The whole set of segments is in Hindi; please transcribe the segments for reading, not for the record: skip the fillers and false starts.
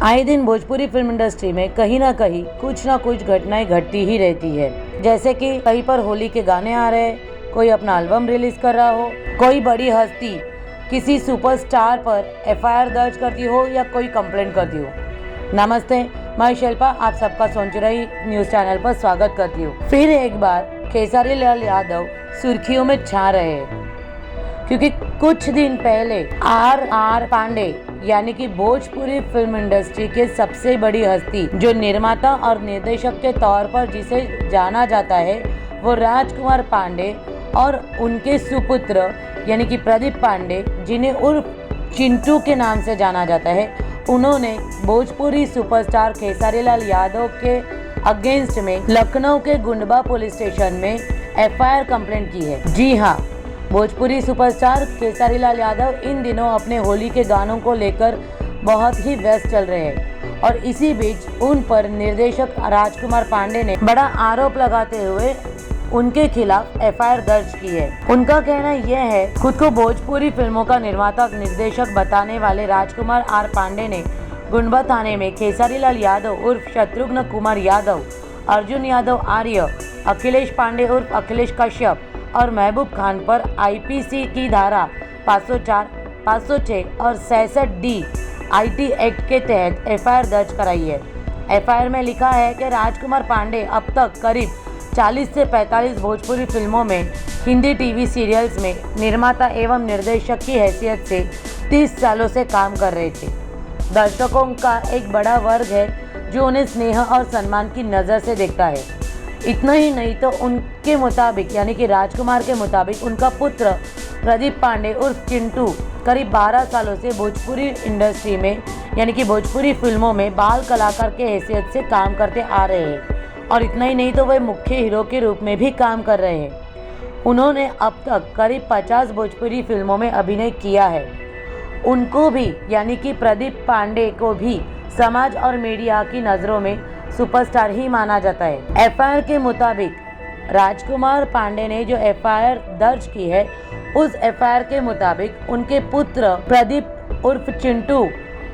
आए दिन भोजपुरी फिल्म इंडस्ट्री में कहीं ना कहीं कुछ ना कुछ घटनाएं घटती ही रहती है। जैसे कि कहीं पर होली के गाने आ रहे हैं, कोई अपना एल्बम रिलीज कर रहा हो, कोई बड़ी हस्ती किसी सुपरस्टार पर एफआईआर दर्ज करती हो या कोई कंप्लेंट करती हो। नमस्ते, मैं शिल्पा आप सबका सोचरही न्यूज चैनल पर स्वागत करती हूँ। फिर एक बार खेसारी लाल यादव सुर्खियों में छा रहे हैं क्योंकि कुछ दिन पहले आर पांडे यानी कि भोजपुरी फिल्म इंडस्ट्री के सबसे बड़ी हस्ती जो निर्माता और निर्देशक के तौर पर जिसे जाना जाता है वो राजकुमार पांडे और उनके सुपुत्र यानी कि प्रदीप पांडे जिन्हें उर्फ चिंटू के नाम से जाना जाता है, उन्होंने भोजपुरी सुपरस्टार खेसारी लाल यादव के अगेंस्ट में लखनऊ के गुंडबा पुलिस स्टेशन में एफआईआर कंप्लेंट की है। जी हाँ, भोजपुरी सुपरस्टार खेसारी लाल यादव इन दिनों अपने होली के गानों को लेकर बहुत ही व्यस्त चल रहे हैं और इसी बीच उन पर निर्देशक राजकुमार पांडे ने बड़ा आरोप लगाते हुए उनके खिलाफ एफआईआर दर्ज की है। उनका कहना यह है, खुद को भोजपुरी फिल्मों का निर्माता निर्देशक बताने वाले राजकुमार आर पांडे ने गुंडबा थाने में खेसारी लाल यादव उर्फ शत्रुघ्न कुमार यादव, अर्जुन यादव आर्य, अखिलेश पांडे उर्फ अखिलेश कश्यप और महबूब खान पर आईपीसी की धारा 504, 506 और 66D आईटी एक्ट के तहत एफआईआर दर्ज कराई है। एफआईआर में लिखा है कि राजकुमार पांडे अब तक करीब 40 से 45 भोजपुरी फिल्मों में हिंदी टीवी सीरियल्स में निर्माता एवं निर्देशक की हैसियत से 30 सालों से काम कर रहे थे। दर्शकों का एक बड़ा वर्ग है जो उन्हें स्नेह और सम्मान की नज़र से देखता है। इतना ही नहीं तो उनके मुताबिक यानी कि राजकुमार के मुताबिक उनका पुत्र प्रदीप पांडे उर्फ चिंटू करीब 12 सालों से भोजपुरी इंडस्ट्री में यानी कि भोजपुरी फिल्मों में बाल कलाकार के हैसियत से काम करते आ रहे हैं और इतना ही नहीं तो वे मुख्य हीरो के रूप में भी काम कर रहे हैं। उन्होंने अब तक करीब 50 भोजपुरी फिल्मों में अभिनय किया है। उनको भी यानी कि प्रदीप पांडे को भी समाज और मीडिया की नज़रों में सुपरस्टार ही माना जाता है। एफआईआर के मुताबिक राजकुमार पांडे ने जो एफआईआर दर्ज की है उस एफआईआर के मुताबिक उनके पुत्र प्रदीप उर्फ चिंटू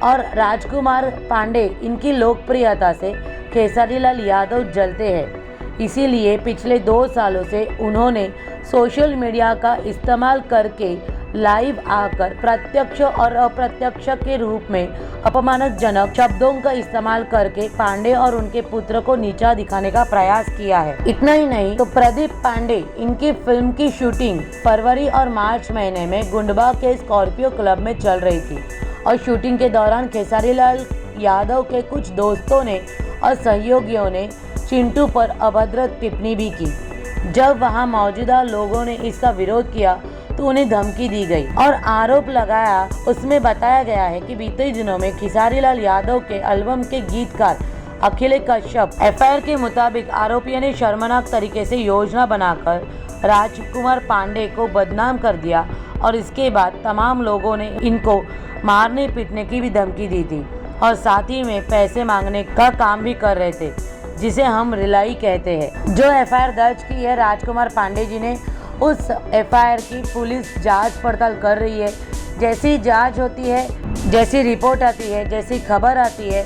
और राजकुमार पांडे इनकी लोकप्रियता से खेसारी लाल यादव जलते हैं। इसीलिए पिछले 2 सालों से उन्होंने सोशल मीडिया का इस्तेमाल करके लाइव आकर प्रत्यक्ष और अप्रत्यक्ष के रूप में अपमानजनक शब्दों का इस्तेमाल करके पांडे और उनके पुत्र को नीचा दिखाने का प्रयास किया है। इतना ही नहीं तो प्रदीप पांडे इनकी फिल्म की शूटिंग फरवरी और मार्च महीने में गुंडबा के स्कॉर्पियो क्लब में चल रही थी और शूटिंग के दौरान खेसारी लाल यादव के कुछ दोस्तों ने और सहयोगियों ने चिंटू पर अभद्र टिप्पणी भी की। जब वहां मौजूदा लोगों ने इसका विरोध किया तो उन्हें धमकी दी गई और आरोप लगाया। उसमें बताया गया है कि बीते दिनों में खेसारी लाल यादव के एल्बम के गीतकार अखिलेश कश्यप एफआईआर के मुताबिक आरोपियों ने शर्मनाक तरीके से योजना बनाकर राजकुमार पांडे को बदनाम कर दिया और इसके बाद तमाम लोगों ने इनको मारने पीटने की भी धमकी दी थी और साथ ही में पैसे मांगने का काम भी कर रहे थे, जिसे हम रिलाई कहते हैं। जो एफआईआर दर्ज की है राजकुमार पांडे जी ने, उस एफआईआर की पुलिस जांच पड़ताल कर रही है। जैसी जांच होती है, जैसी रिपोर्ट आती है, जैसी खबर आती है,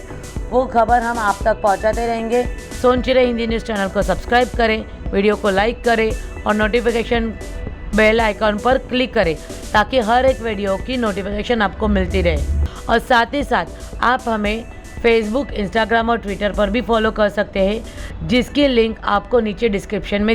वो खबर हम आप तक पहुंचाते रहेंगे। सोचरही हिंदी न्यूज़ चैनल को सब्सक्राइब करें, वीडियो को लाइक करें और नोटिफिकेशन बेल आइकॉन पर क्लिक करें ताकि हर एक वीडियो की नोटिफिकेशन आपको मिलती रहे। और साथ ही साथ आप हमें फेसबुक, इंस्टाग्राम और ट्विटर पर भी फॉलो कर सकते हैं, जिसकी लिंक आपको नीचे डिस्क्रिप्शन में